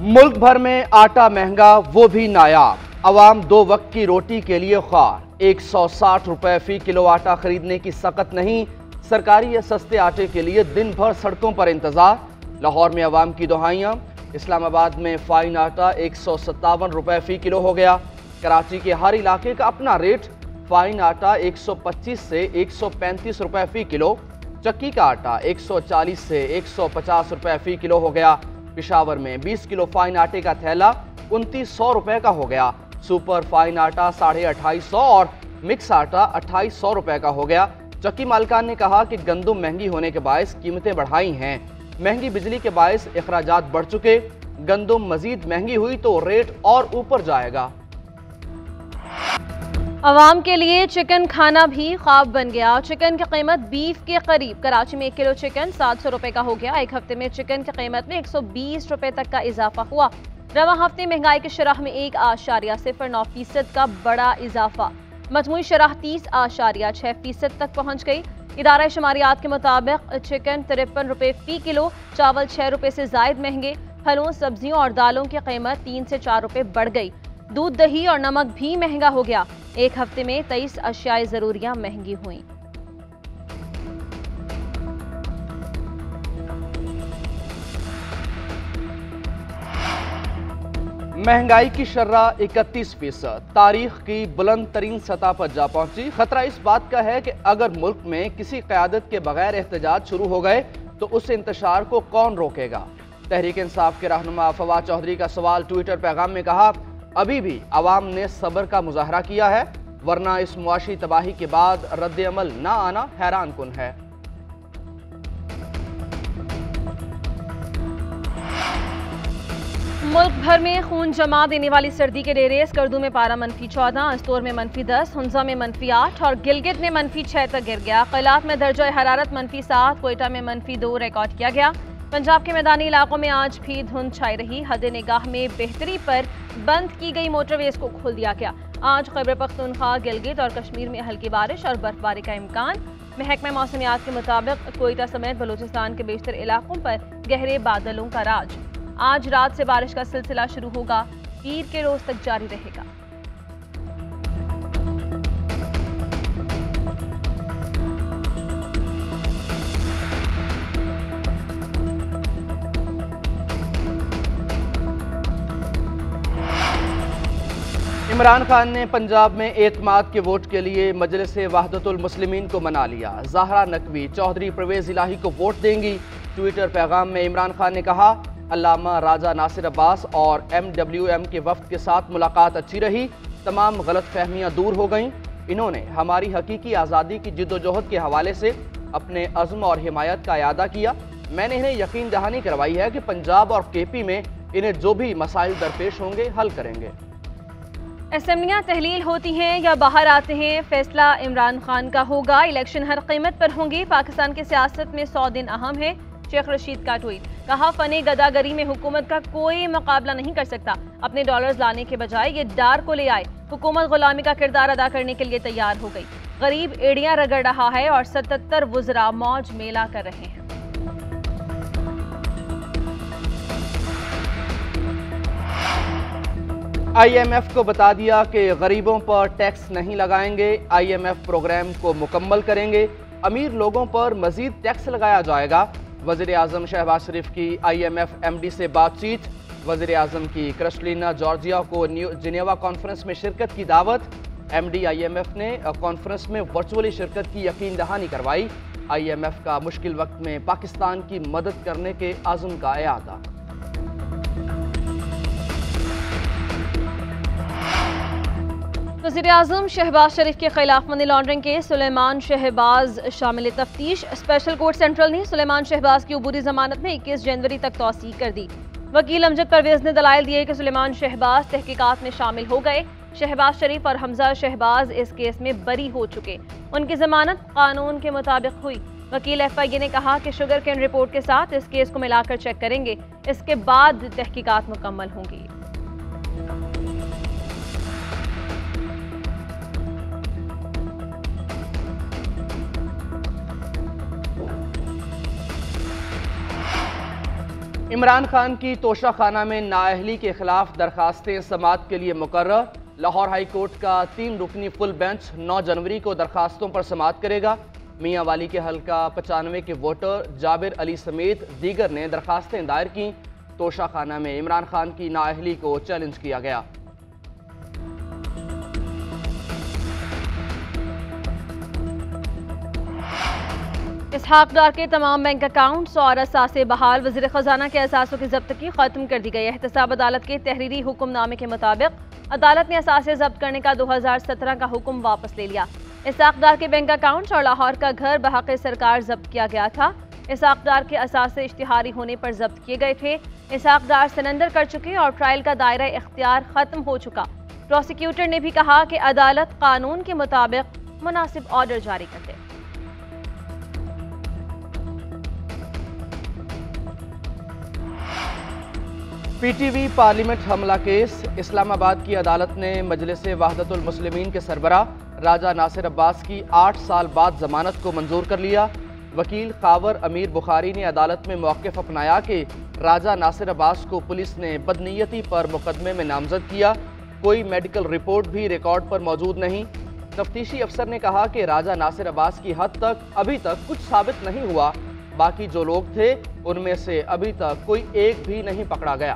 मुल्क भर में आटा महंगा, वो भी नायाब। अवाम दो वक्त की रोटी के लिए ख्वार। 160 रुपए फी किलो आटा खरीदने की सकत नहीं। सरकारी या सस्ते आटे के लिए दिन भर सड़कों पर इंतजार। लाहौर में अवाम की दुहाइयां। इस्लामाबाद में फाइन आटा 157 रुपए फी किलो हो गया। कराची के हर इलाके का अपना रेट। फाइन आटा 125 से 135 रुपए फी किलो। चक्की का आटा 140 से 150 रुपए फी किलो हो गया। पिशावर में 20 किलो फाइन आटे का थैला 2900 रुपए का हो गया। सुपर फाइन आटा 2850 और मिक्स आटा 2800 रुपए का हो गया। चक्की मालिकान ने कहा कि गंदम महंगी होने के बायस कीमतें बढ़ाई हैं। महंगी बिजली के बायस अखराजात बढ़ चुके। गंदम मजीद महंगी हुई तो रेट और ऊपर जाएगा। अवाम के लिए चिकन खाना भी ख्वाब बन गया। चिकन की कीमत बीफ के करीब। कराची में 1 किलो चिकन 700 रुपए का हो गया। एक हफ्ते में चिकन की कीमत में 120 रुपए तक का इजाफा हुआ। रवा हफ्ते महंगाई की शरह में 1.09% का बड़ा इजाफा। मजमूई शरह 30.6% तक पहुंच गई। इदारा शुमारियात के मुताबिक चिकन 53 रुपए फी किलो, चावल 6 रुपए से जायद महंगे। फलों, सब्जियों और दालों की कीमत 3 से 4 रुपए बढ़ गई। दूध, दही और नमक भी महंगा हो गया। एक हफ्ते में 23 अशियाए जरूरियां महंगी हुई। महंगाई की शर्रा 31%, तारीख की बुलंद तरीन सतह पर जा पहुंची। खतरा इस बात का है कि अगर मुल्क में किसी क़यादत के बगैर एहतजाज शुरू हो गए तो उस इंतशार को कौन रोकेगा। तहरीक इंसाफ के रहनुमा फवाद चौधरी का सवाल ट्विटर पैगाम में कहा, अभी भी अवाम ने सब्र का मुजाहरा किया है, वरना इस मुआशी तबाही के बाद रद्द अमल ना आना हैरान कुन है। मुल्क भर में खून जमा देने वाली सर्दी के डेरे। स्कर्दू में पारा -14, अस्तोर में -10, हुंजा में -8 और गिलगित में -6 तक गिर गया। क़ैलात में दर्जा हरारत -7, कोयटा में -2 रिकॉर्ड किया गया। पंजाब के मैदानी इलाकों में आज भी धुंध छाई रही। हद निगाह में बेहतरी पर बंद की गई मोटरवेज को खोल दिया गया। आज खैबर पख्तूनख्वा, गिलगित और कश्मीर में हल्की बारिश और बर्फबारी का इम्कान। महकमा मौसमियात के मुताबिक कोयटा समेत बलूचिस्तान के बेशतर इलाकों पर गहरे बादलों का राज। आज रात से बारिश का सिलसिला शुरू होगा, पीर के रोज तक जारी रहेगा। इमरान खान ने पंजाब में एतमाद के वोट के लिए मजलिस वहदतुल मुस्लिमीन को मना लिया। ज़हरा नकवी चौधरी परवेज़ इलाही को वोट देंगी। ट्विटर पैगाम में इमरान खान ने कहा, अल्लामा राजा नासिर अब्बास और MWM के वफ्द के साथ मुलाकात अच्छी रही। तमाम गलत फहमियाँ दूर हो गईं। इन्होंने हमारी हकीकी आज़ादी की जिद्दोजहद के हवाले से अपने अज़्म और हिमायत का इयादा किया। मैंने इन्हें यकीन दहानी करवाई है कि पंजाब और KP में इन्हें जो भी मसाइल दरपेश होंगे हल करेंगे। असेंबलियां तहलील होती हैं या बाहर आते हैं, फैसला इमरान खान का होगा। इलेक्शन हर कीमत पर होंगी। पाकिस्तान की सियासत में 100 दिन अहम है। शेख रशीद का ट्वीट। कहा, फने गदागरी में हुकूमत का कोई मुकाबला नहीं कर सकता। अपने डॉलर्स लाने के बजाय ये डार को ले आए। हुकूमत गुलामी का किरदार अदा करने के लिए तैयार हो गई। गरीब एड़ियां रगड़ रहा है और 77 वुज़रा मौज मेला कर रहे हैं। IMF को बता दिया कि गरीबों पर टैक्स नहीं लगाएंगे। IMF प्रोग्राम को मुकम्मल करेंगे। अमीर लोगों पर मजीद टैक्स लगाया जाएगा। वज़ीर आज़म शहबाज शरीफ की IMF MD से बातचीत। वज़ीर आज़म की क्रिस्टलिना जॉर्जिया को जिनेवा कॉन्फ्रेंस में शिरकत की दावत। MD IMF ने कॉन्फ्रेंस में वर्चुअली शिरकत की यकीन दहानी करवाई। IMF का मुश्किल वक्त में पाकिस्तान की मदद करने के आज़म का इयादा। वज़ीर आज़म शहबाज शरीफ के खिलाफ मनी लॉन्ड्रिंग के सुलेमान शहबाज शामिल तफ्तीश। स्पेशल कोर्ट सेंट्रल ने सुलेमान शहबाज की अबूरी जमानत में 21 जनवरी तक तौसीह कर दी। वकील अमजद परवेज ने दलाइल दिए कि सुलेमान शहबाज तहकीकात में शामिल हो गए। शहबाज शरीफ और हमजा शहबाज इस केस में बरी हो चुके। उनकी जमानत कानून के मुताबिक हुई। वकील FIA ने कहा कि शुगर कैन रिपोर्ट के साथ इस केस को मिलाकर चेक करेंगे। इसके बाद तहकीकात मुकम्मल होंगी। इमरान खान की तोशाखाना में नाअहली के खिलाफ दरखास्तें समाअत के लिए मुकर्रर। लाहौर हाई कोर्ट का 3 रुकनी फुल बेंच 9 जनवरी को दरखास्तों पर समाअत करेगा। मियां वाली के हल्का 95 के वोटर जाबिर अली समेत दीगर ने दरखास्तें दायर की। तोशाखाना में इमरान खान की नाअहली को चैलेंज किया गया। इसहाक डार के तमाम बैंक अकाउंट्स और असासे बहाल। वज़ीर ख़जाना के असासों की ज़ब्तगी ख़त्म कर दी गई। एहतसाब अदालत के तहरीरी हुक्मनामे के मुताबिक अदालत ने असासे ज़ब्त करने का 2017 का हुक्म वापस ले लिया। इसहाक डार के बैंक अकाउंट्स और लाहौर का घर बहक़ सरकार जब्त किया गया था। इसहाक डार के असासे इश्तिहारी होने पर जब्त किए गए थे। इसहाक डार सरेंडर कर चुके और ट्रायल का दायरा इख्तियार ख़त्म हो चुका। प्रोसिक्यूटर ने भी कहा कि अदालत कानून के मुताबिक मुनासिब ऑर्डर जारी कर दे। पीटीवी पार्लियामेंट हमला केस। इस्लामाबाद की अदालत ने मजलिस वहदतुल मुस्लिमीन के सरबराह राजा नासिर अब्बास की 8 साल बाद जमानत को मंजूर कर लिया। वकील कावर अमीर बुखारी ने अदालत में मौक़िफ़ अपनाया कि राजा नासिर अब्बास को पुलिस ने बदनीयती पर मुकदमे में नामजद किया। कोई मेडिकल रिपोर्ट भी रिकॉर्ड पर मौजूद नहीं। तफ्तीशी अफसर ने कहा कि राजा नासिर अब्बास की हद तक अभी तक कुछ साबित नहीं हुआ। बाकी जो लोग थे उनमें से अभी तक कोई एक भी नहीं पकड़ा गया।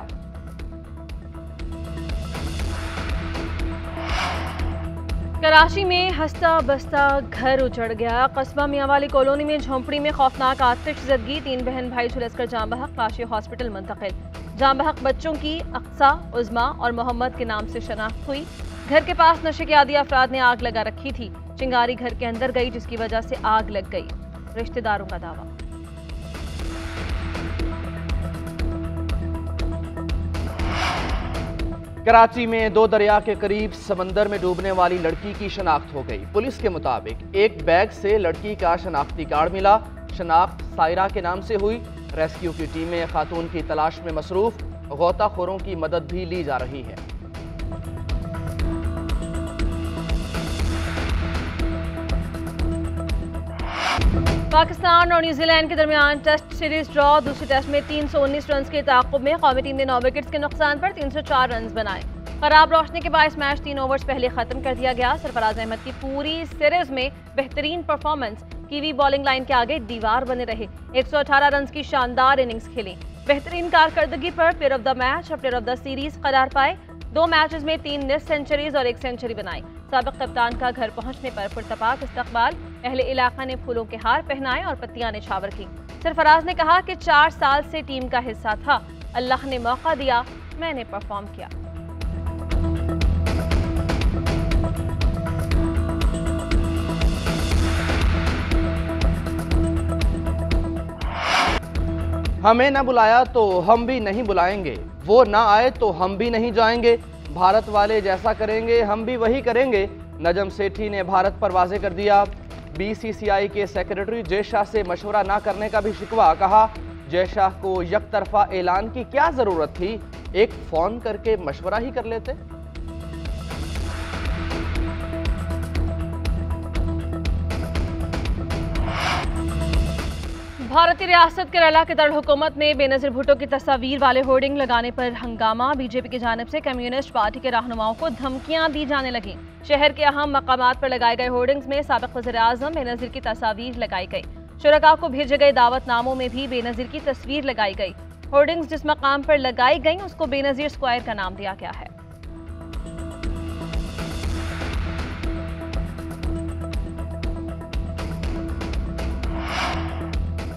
कराची में हंसता बसता घर उजड़ गया। कस्बा मियांवाली कॉलोनी में झोंपड़ी में खौफनाक आतिश ज़दगी। 3 बहन भाई झुलसकर जाम बहक, लाशें हॉस्पिटल मुंतकिल। जाम बहक बच्चों की अक्सा, उज़मा और मोहम्मद के नाम से शनाख्त हुई। घर के पास नशे के आदी अफराद ने आग लगा रखी थी। चिंगारी घर के अंदर गई जिसकी वजह से आग लग गई, रिश्तेदारों का दावा। कराची में 2 दरिया के करीब समंदर में डूबने वाली लड़की की शनाख्त हो गई। पुलिस के मुताबिक एक बैग से लड़की का शनाख्ती कार्ड मिला। शनाख्त सायरा के नाम से हुई। रेस्क्यू की टीमें खातून की तलाश में मसरूफ। गौताखोरों की मदद भी ली जा रही है। पाकिस्तान और न्यूजीलैंड के दरमियान टेस्ट सीरीज ड्रॉ। दूसरे टेस्ट में 319 रन के ताक़ुब में कौमी टीम ने 9 विकेट्स के नुकसान पर 304 रन बनाए। खराब रोशनी के बायस मैच 3 ओवर्स पहले खत्म कर दिया गया। सरफराज अहमद की पूरी सीरीज में बेहतरीन परफॉर्मेंस। कीवी बॉलिंग लाइन के आगे दीवार बने रहे। 118 रन की शानदार इनिंग्स खेली। बेहतरीन कारकर्दगी पर प्लेयर ऑफ द मैच और प्लेयर ऑफ द सीरीज करार पाए। 2 मैचेस में 3 निस सेंचुरीज और 1 सेंचुरी बनाई। साबिक कप्तान का घर पहुंचने पर पुरतपाक इस्तकबाल। अहले इलाका ने फूलों के हार पहनाए और पत्तियां निछावर की। सरफराज ने कहा कि 4 साल से टीम का हिस्सा था। अल्लाह ने मौका दिया, मैंने परफॉर्म किया। हमें न बुलाया तो हम भी नहीं बुलाएंगे, वो ना आए तो हम भी नहीं जाएंगे। भारत वाले जैसा करेंगे हम भी वही करेंगे। नजम सेठी ने भारत पर वाजे कर दिया। बीसीसीआई के सेक्रेटरी जय शाह से मशवरा ना करने का भी शिकवा। कहा जय शाह को यकतरफा ऐलान की क्या जरूरत थी, एक फोन करके मशवरा ही कर लेते। भारतीय रियासत केरला के दारुल-हुकूमत में बेनज़ीर भुट्टो की तस्वीर वाले होर्डिंग लगाने पर हंगामा। बीजेपी की जानिब से कम्युनिस्ट पार्टी के रहनुमाओं को धमकियां दी जाने लगी। शहर के अहम मकामात पर लगाए गए होर्डिंग्स में साबिक़ वज़ीर-ए-आज़म बेनज़ीर की तस्वीर लगाई गई। शुरका को भेजे गए दावतनामों में भी बेनज़ीर की तस्वीर लगाई गई। होर्डिंग्स जिस मकाम पर लगाई गई उसको बेनज़ीर स्क्वायर का नाम दिया गया है।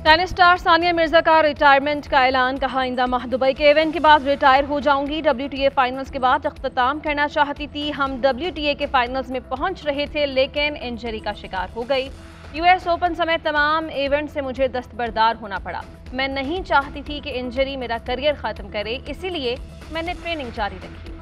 टेनिस स्टार सानिया मिर्जा का रिटायरमेंट का ऐलान। कहा आइंदा माह दुबई के इवेंट के बाद रिटायर हो जाऊंगी। WTA फाइनल्स के बाद अख्ताम करना चाहती थी। हम WTA के फाइनल्स में पहुंच रहे थे लेकिन इंजरी का शिकार हो गई। US ओपन समेत तमाम इवेंट से मुझे दस्तबरदार होना पड़ा। मैं नहीं चाहती थी कि इंजरी मेरा करियर खत्म करे, इसीलिए मैंने ट्रेनिंग जारी रखी।